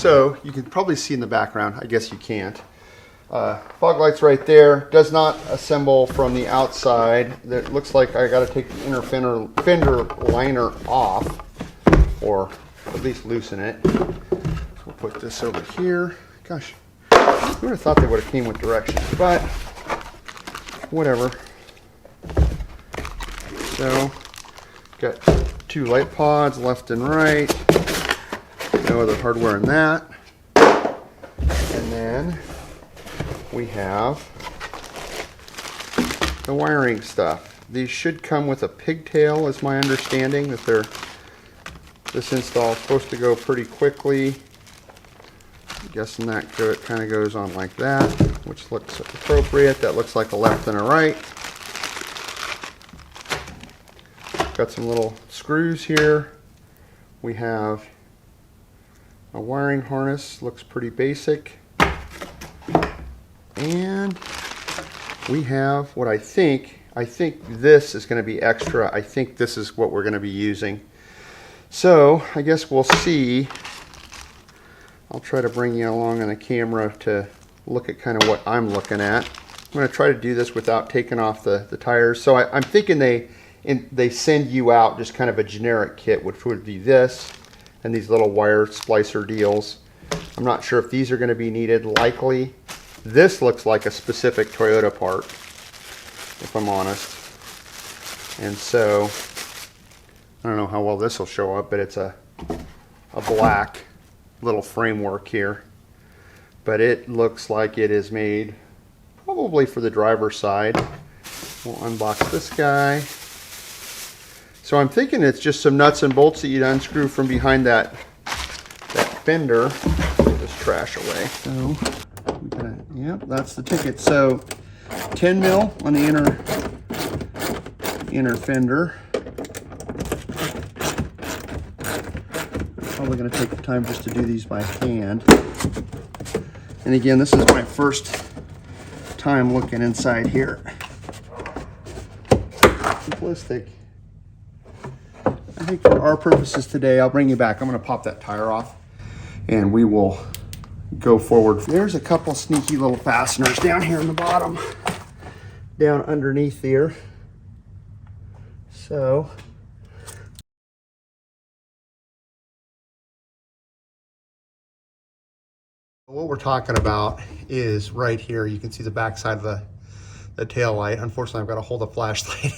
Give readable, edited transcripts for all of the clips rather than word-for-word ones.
So you can probably see in the background, I guess you can't. Fog light's right there, does not assemble from the outside. It looks like I gotta take the inner fender liner off, or at least loosen it. So we'll put this over here. Gosh, who would have thought they would have came with directions, but whatever. So, got 2 light pods left and right. No other hardware in that. And then we have the wiring stuff. These should come with a pigtail, is my understanding, that this install is supposed to go pretty quickly. I'm guessing that kind of goes on like that, which looks appropriate. That looks like a left and a right. Got some little screws here. We have a wiring harness, looks pretty basic. And we have what I think this is going to be extra. I think this is what we're going to be using. So I guess we'll see. I'll try to bring you along on the camera to look at kind of what I'm looking at. I'm going to try to do this without taking off the tires. So I'm thinking they send you out just kind of a generic kit, which would be this and these little wire splicer deals. I'm not sure if these are going to be needed. Likely. This looks like a specific Toyota part, if I'm honest. And so, I don't know how well this will show up, but it's a black little framework here. But it looks like it is made probably for the driver's side. We'll unbox this guy. So I'm thinking it's just some nuts and bolts that you'd unscrew from behind that fender. Get this trash away. So, yep, that's the ticket. So 10 mil on the inner fender. Probably going to take the time just to do these by hand. And again, this is my first time looking inside here. Simplistic. I think for our purposes today, I'll bring you back. I'm going to pop that tire off and we will go forward. There's a couple sneaky little fasteners down here in the bottom, down underneath here. So what we're talking about is right here. You can see the back side of the tail light. Unfortunately, I've got to hold a flashlight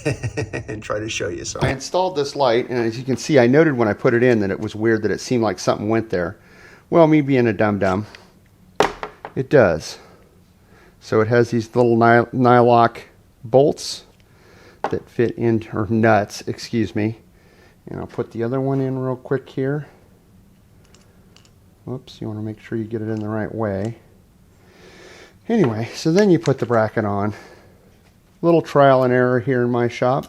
and try to show you. So I installed this light, and as you can see, I noted when I put it in that it was weird that it seemed like something went there. Well, me being a dum-dum, it does. So it has these little nylock bolts that fit in, or nuts, excuse me. And I'll put the other one in real quick here. Whoops, you want to make sure you get it in the right way. Anyway, so then you put the bracket on. Little trial and error here in my shop.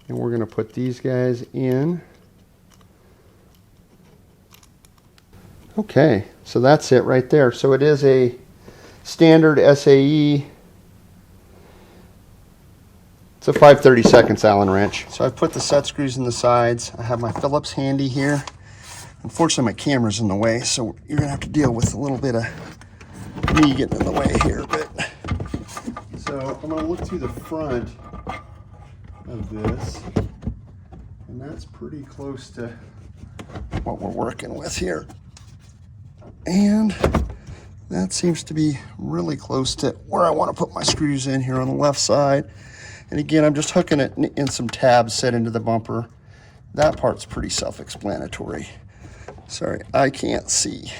And we're going to put these guys in. Okay, so that's it right there. So it is a standard SAE. It's a 5/32 Allen wrench. So I've put the set screws in the sides. I have my Phillips handy here. Unfortunately, my camera's in the way, so you're going to have to deal with a little bit of me getting in the way here. But so I'm going to look through the front of this, and that's pretty close to what we're working with here. And that seems to be really close to where I want to put my screws in here on the left side. And again, I'm just hooking it in some tabs set into the bumper. That part's pretty self-explanatory. Sorry, I can't see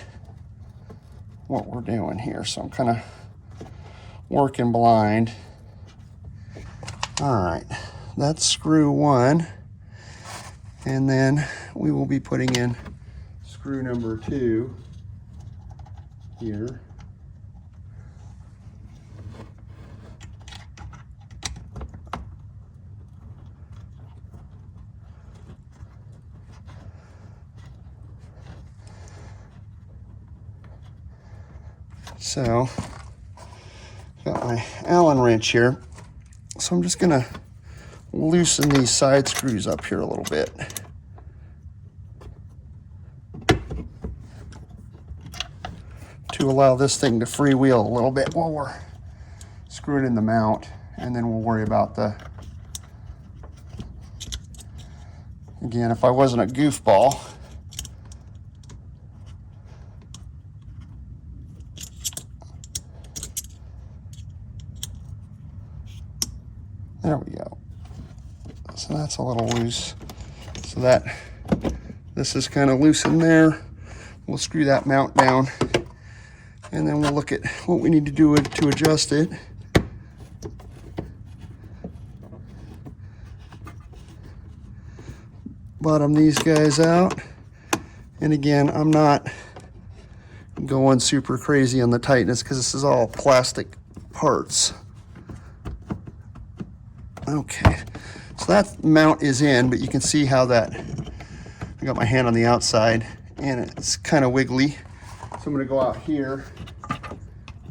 what we're doing here, so I'm kind of working blind. All right, that's screw one. And then we will be putting in screw number 2 here. So, got my Allen wrench here. So I'm just gonna loosen these side screws up here a little bit. to allow this thing to freewheel a little bit while we're screwing in the mount, and then we'll worry about the, again, if I wasn't a goofball, there we go. So that's a little loose. So that this is kind of loose in there. We'll screw that mount down, and then we'll look at what we need to do to adjust it. Bottom these guys out. And again, I'm not going super crazy on the tightness because this is all plastic parts. Okay, so that mount is in, but you can see how that, I got my hand on the outside and it's kind of wiggly. So I'm gonna go out here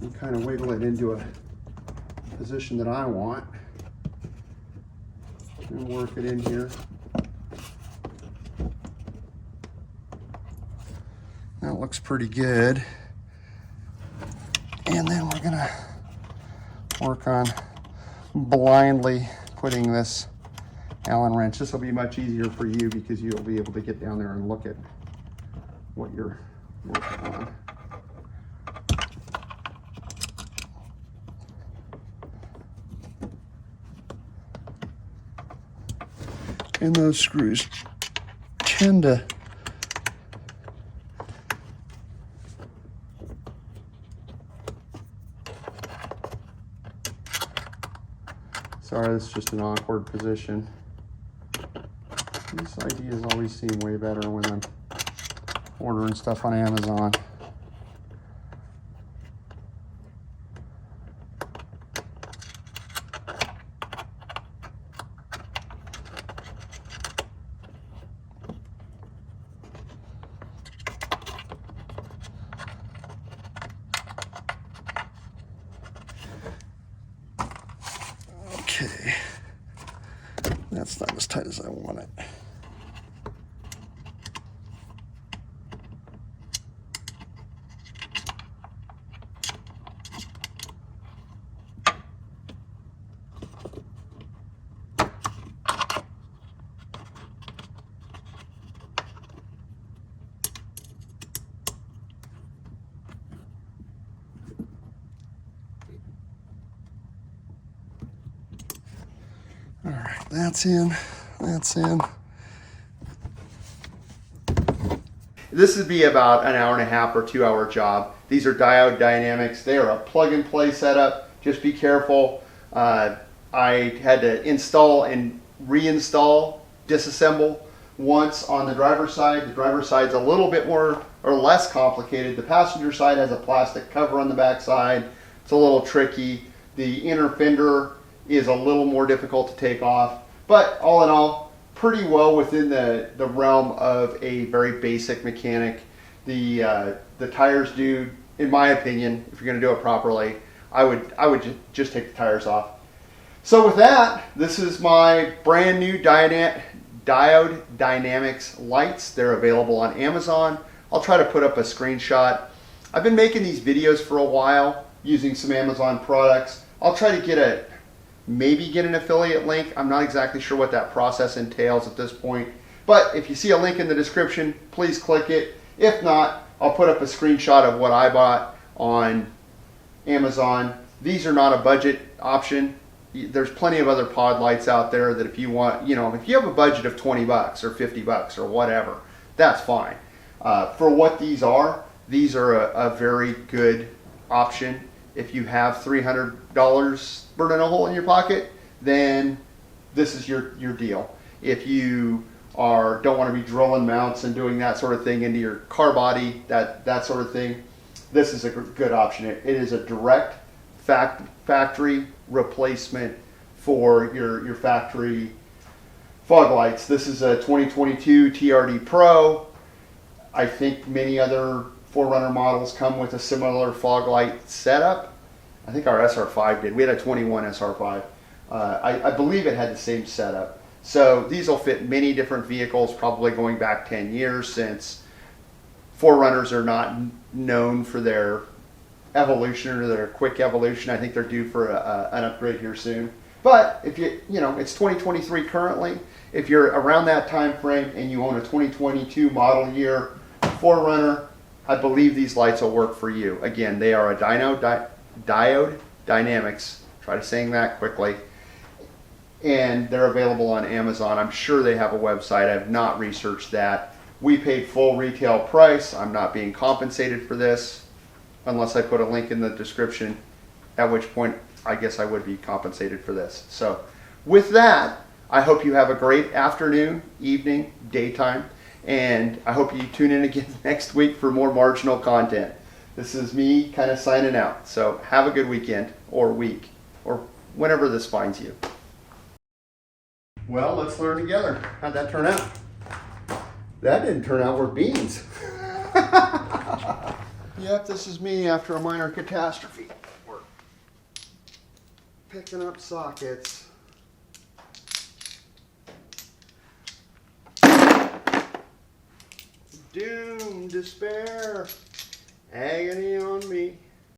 and kind of wiggle it into a position that I want and work it in here. That looks pretty good. And then we're gonna work on blindly putting this Allen wrench. This will be much easier for you because you'll be able to get down there and look at what you're working on. And those screws tend to sorry, this is just an awkward position. These ideas always seem way better when I'm ordering stuff on Amazon. Okay, that's not as tight as I want it. All right, that's in, that's in. This would be about an hour and a half or 2 hour job. These are Diode Dynamics. They are a plug and play setup. Just be careful. I had to install and reinstall, disassemble once on the driver's side. The driver's side's a little bit more or less complicated. The passenger side has a plastic cover on the back side. It's a little tricky. The inner fender is a little more difficult to take off, but all in all, pretty well within the realm of a very basic mechanic. The tires do, in my opinion, if you're going to do it properly, I would just take the tires off. So with that, this is my brand new Diode Dynamics lights. They're available on Amazon. I'll try to put up a screenshot. I've been making these videos for a while using some Amazon products. I'll try to maybe get an affiliate link. I'm not exactly sure what that process entails at this point, but if you see a link in the description, please click it. If not, I'll put up a screenshot of what I bought on Amazon. These are not a budget option. There's plenty of other pod lights out there that if you want, if you have a budget of 20 bucks or 50 bucks or whatever, that's fine. For what these are a very good option. If you have $300 burning a hole in your pocket, then this is your deal. If you don't want to be drilling mounts and doing that sort of thing into your car body, that sort of thing, this is a good option. It is a direct factory replacement for your factory fog lights. This is a 2022 TRD Pro. I think many other 4Runner models come with a similar fog light setup. I think our SR5 did. We had a 21 SR5. I believe it had the same setup. So these will fit many different vehicles, probably going back 10 years, since 4Runners are not known for their evolution, or their quick evolution. I think they're due for an upgrade here soon. But if it's 2023 currently. If you're around that time frame and you own a 2022 model year 4Runner, I believe these lights will work for you. Again, they are a Diode Dynamics. Try to saying that quickly. And they're available on Amazon. I'm sure they have a website. I have not researched that. We paid full retail price. I'm not being compensated for this unless I put a link in the description, at which point I guess I would be compensated for this. So with that, I hope you have a great afternoon, evening, daytime, and I hope you tune in again next week for more marginal content. This is me kind of signing out. So have a good weekend or week or whenever this finds you. Well, let's learn together. How'd that turn out? That didn't turn out worth beans. Yep, this is me after a minor catastrophe. We're picking up sockets. Doom, despair, agony on me.